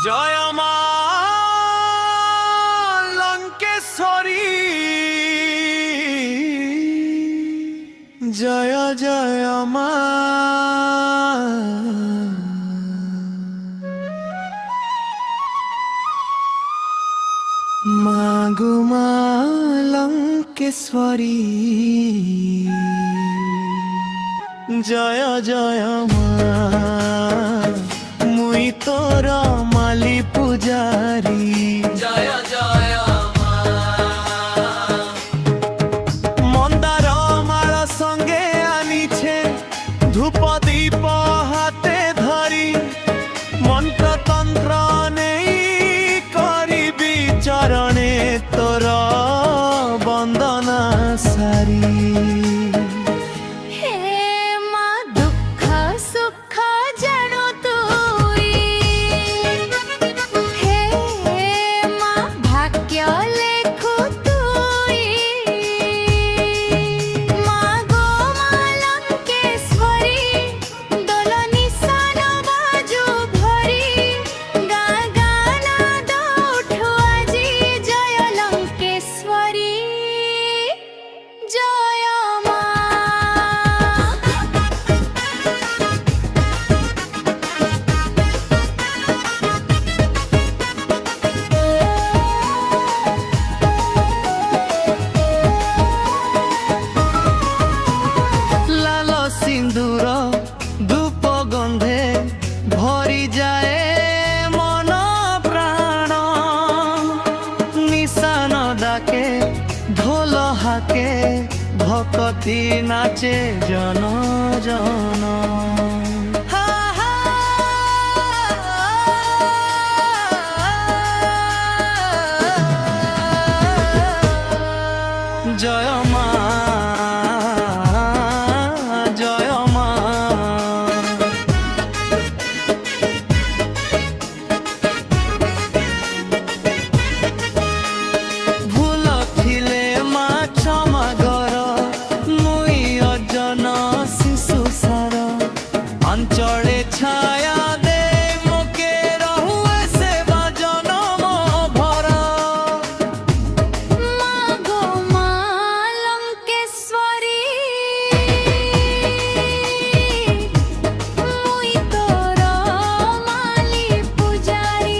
জয় মা লঙ্কেশ্বরী, জয় জয় মা। মাগো মা লঙ্কেশ্বরী, জয় জয় মা। মুই তোর মালি পূজারি, জয় জয় মা। মন্দার মাল সঙ্গে আনিছে, ধূপ দীপ হাতে ধরি, মন্ত্রতন্ত্র নেই করিবি চরণে তোর বন্দনা সারি। সিন্দুর ধূপ গন্ধে ভরি যায় মন প্রাণ, নিশান ডাকে ঢোল হাকে ভকতি নাচে জন জন। জয় মা অঞ্চলে ছায়া দে মোকে রহুয়ে সেবা জনম ভর। মাগো মা লঙ্কেশ্বরী, মুই তোর মালি পূজারি,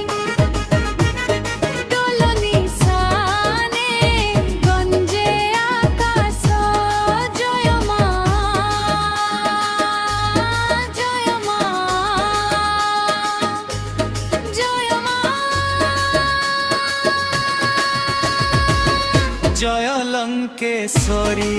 দোলনি সানে গঞ্জে আকাশ। জয় মা জয় লঙ্কেশ্বরী।